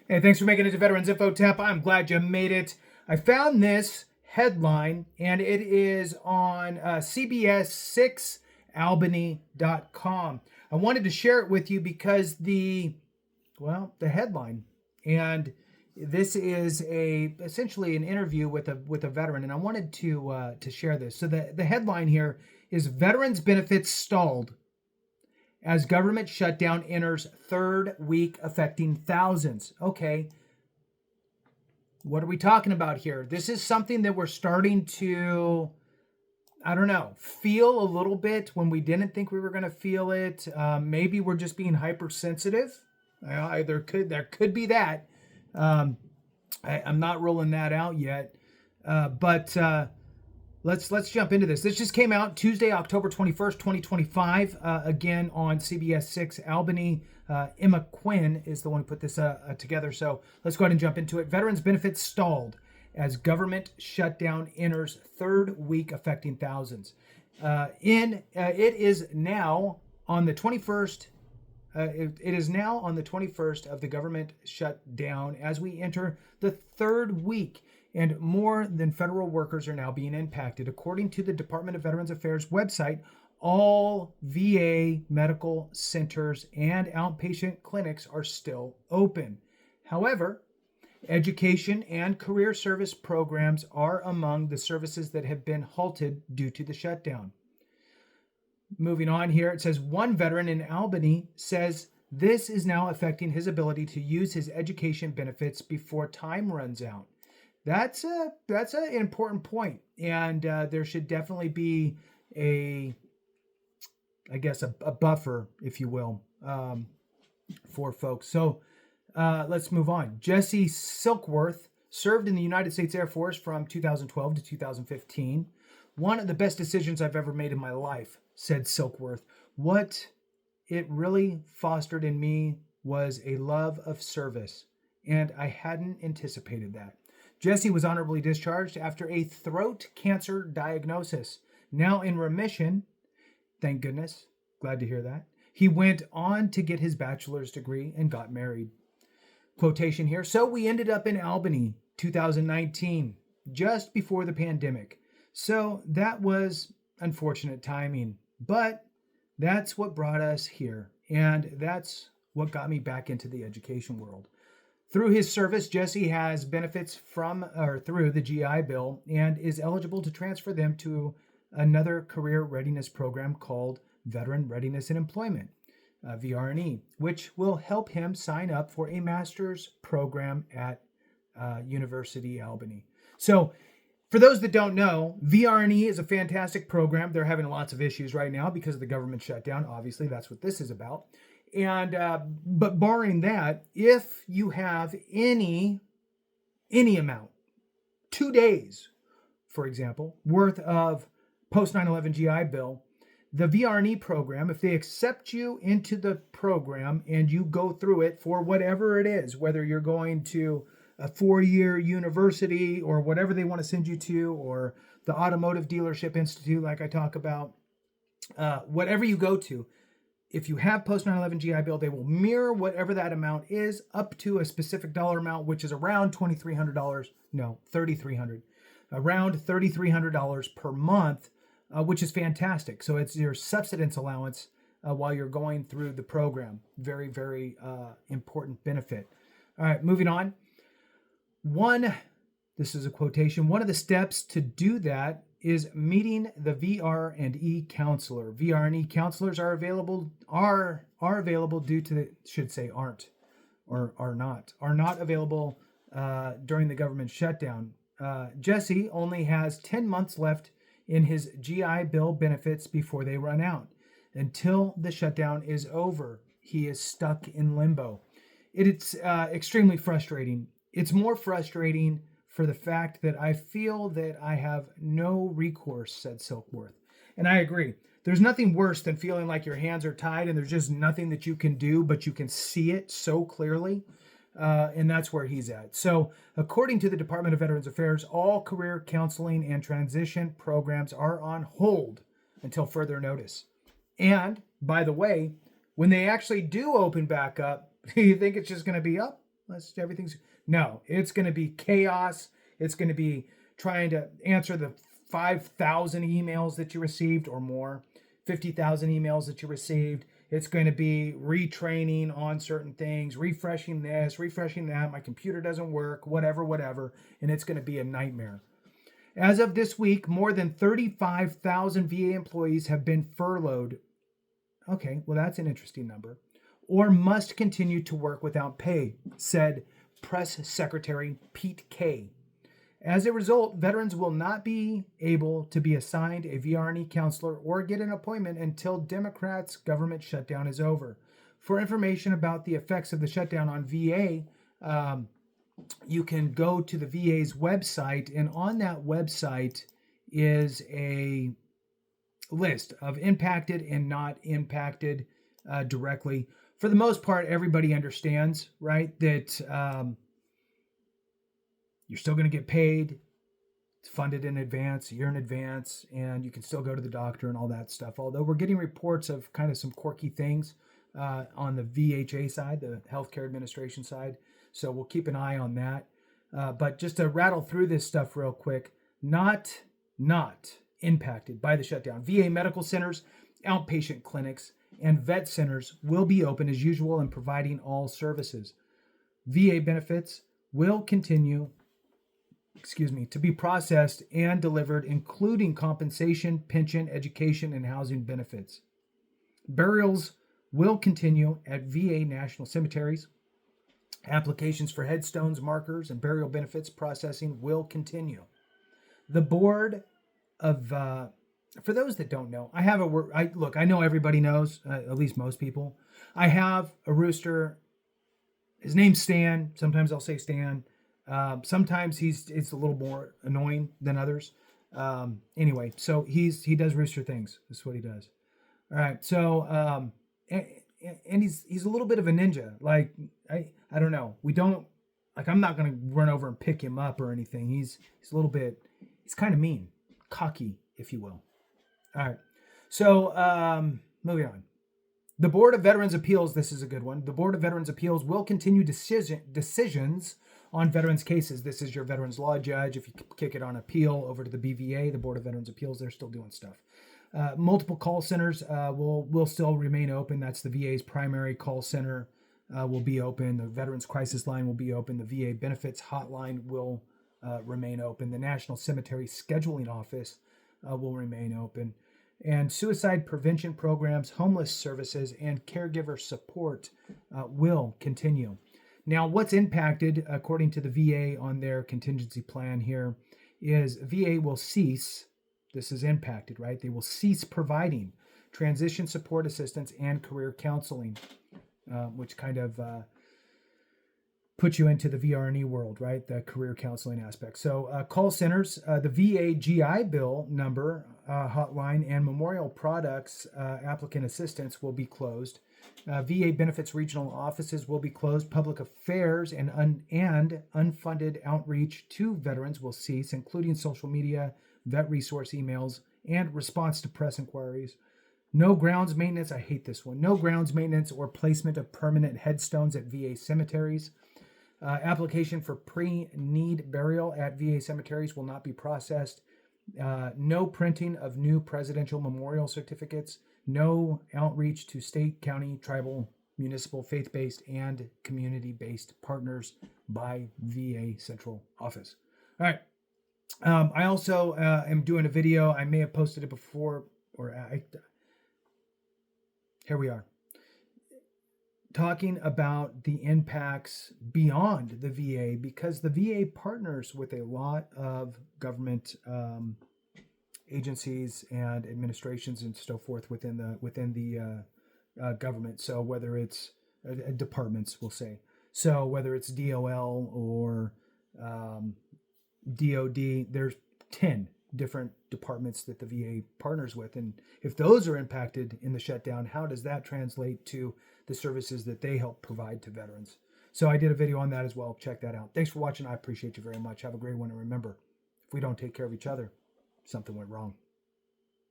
Hey, thanks for making it to Veterans Info Tap. I'm glad you made it. I found this headline, and it is on CBS6Albany.com. I wanted to share it with you because the headline, and this is essentially an interview with a veteran, and I wanted to share this. So the headline here is Veterans Benefits Stalled as Government Shutdown Enters Third Week Affecting Thousands. Okay, what are we talking about here? This is something that we're starting to, feel a little bit when we didn't think we were going to feel it. Maybe we're just being hypersensitive. There could be that. I'm not ruling that out yet. But let's jump into this. This just came out Tuesday, October 21st, 2025. Again on CBS 6 Albany. Emma Quinn is the one who put this together. So let's go ahead and jump into it. Veterans benefits stalled as government shutdown enters third week affecting thousands. It is now on the 21st. It is now on the 21st of the government shutdown as we enter the third week, and more than federal workers are now being impacted. According to the Department of Veterans Affairs website, all VA medical centers and outpatient clinics are still open. However, education and career service programs are among the services that have been halted due to the shutdown. Moving on here, it says one veteran in Albany says this is now affecting his ability to use his education benefits before time runs out. That's an important point, and there should definitely be a buffer, if you will, for folks. So let's move on. Jesse Silkworth served in the United States Air Force from 2012 to 2015. One of the best decisions I've ever made in my life, said Silkworth. What it really fostered in me was a love of service, and I hadn't anticipated that. Jesse was honorably discharged after a throat cancer diagnosis. Now in remission, thank goodness, glad to hear that. He went on to get his bachelor's degree and got married. Quotation here, so we ended up in Albany, 2019, just before the pandemic. So that was unfortunate timing, but that's what brought us here, and that's what got me back into the education world. Through his service, Jesse has benefits through the GI Bill and is eligible to transfer them to another career readiness program called Veteran Readiness and Employment, VRE, which will help him sign up for a master's program at University Albany. So for those that don't know, VRE is a fantastic program. They're having lots of issues right now because of the government shutdown. Obviously, that's what this is about. And but barring that, if you have any amount, 2 days, for example, worth of post 9/11 GI Bill, the VRE program, if they accept you into the program and you go through it for whatever it is, whether you're going to a 4-year university or whatever they want to send you to, or the Automotive Dealership Institute, like I talk about, whatever you go to, if you have post 9/11 GI Bill, they will mirror whatever that amount is up to a specific dollar amount, which is around $2,300. No, $3,300. Around $3,300 per month, which is fantastic. So it's your subsistence allowance while you're going through the program. Very, very important benefit. All right, moving on. This is a quotation. One of the steps to do that is meeting the VR&E counselor. VR&E counselors are available due to are not available during the government shutdown. Jesse only has 10 months left in his GI Bill benefits before they run out. Until the shutdown is over, he is stuck in limbo. It's extremely frustrating. It's more frustrating for the fact that I feel that I have no recourse, said Silkworth. And I agree. There's nothing worse than feeling like your hands are tied and there's just nothing that you can do, but you can see it so clearly. And that's where he's at. So according to the Department of Veterans Affairs, all career counseling and transition programs are on hold until further notice. And by the way, when they actually do open back up, do you think it's just going to be up? everything's no. It's going to be chaos. It's going to be trying to answer the 5,000 emails that you received or more, 50,000 emails that you received. It's going to be retraining on certain things, refreshing this, refreshing that. My computer doesn't work, whatever. And it's going to be a nightmare. As of this week, more than 35,000 VA employees have been furloughed. Okay, well, that's an interesting number. Or must continue to work without pay, said Press Secretary Pete Kay. As a result, veterans will not be able to be assigned a VRNE counselor or get an appointment until Democrats' government shutdown is over. For information about the effects of the shutdown on VA, you can go to the VA's website, and on that website is a list of impacted and not impacted directly. For the most part, everybody understands, right, that you're still going to get paid. It's funded in advance, a year in advance, and you can still go to the doctor and all that stuff. Although we're getting reports of kind of some quirky things on the VHA side, the Healthcare Administration side. So we'll keep an eye on that. But just to rattle through this stuff real quick, not impacted by the shutdown. VA medical centers, outpatient clinics, and vet centers will be open as usual and providing all services. VA benefits will continue to be processed and delivered, including compensation, pension, education, and housing benefits. Burials will continue at VA national cemeteries. Applications for headstones, markers, and burial benefits processing will continue. The board of, for those that don't know, I have I know everybody knows, at least most people. I have a rooster. His name's Stan. Sometimes I'll say Stan. Sometimes it's a little more annoying than others. Anyway, so he does rooster things. That's what he does. All right. So, and he's a little bit of a ninja. Like, I don't know. I'm not going to run over and pick him up or anything. He's a little bit, he's kind of mean, cocky, if you will. All right. So, moving on. The Board of Veterans Appeals, this is a good one. The Board of Veterans Appeals will continue decisions on veterans cases. This is your veterans law judge. If you kick it on appeal over to the BVA, the Board of Veterans Appeals, they're still doing stuff. Multiple call centers will still remain open. That's the VA's primary call center will be open. The Veterans Crisis Line will be open. The VA Benefits Hotline will remain open. The National Cemetery Scheduling Office will remain open. And suicide prevention programs, homeless services, and caregiver support will continue. Now, what's impacted, according to the VA on their contingency plan here, is VA will cease, this is impacted, right? They will cease providing transition support assistance and career counseling, which kind of puts you into the VRNE world, right? The career counseling aspect. So call centers, the VA GI Bill number, hotline, and memorial products applicant assistance will be closed. VA benefits regional offices will be closed. Public affairs and unfunded outreach to veterans will cease, including social media, vet resource emails, and response to press inquiries. No grounds maintenance. I hate this one. No grounds maintenance or placement of permanent headstones at VA cemeteries. Application for pre-need burial at VA cemeteries will not be processed. No printing of new presidential memorial certificates. No outreach to state, county, tribal, municipal, faith-based, and community-based partners by VA Central Office. All right. I also am doing a video. I may have posted it before, here we are. Talking about the impacts beyond the VA, because the VA partners with a lot of government agencies and administrations and so forth within the government. So whether it's departments, we'll say. So whether it's DOL or DOD, there's 10 different departments that the VA partners with. And if those are impacted in the shutdown, how does that translate to the services that they help provide to veterans? So I did a video on that as well. Check that out. Thanks for watching. I appreciate you very much. Have a great one. And remember, if we don't take care of each other, something went wrong.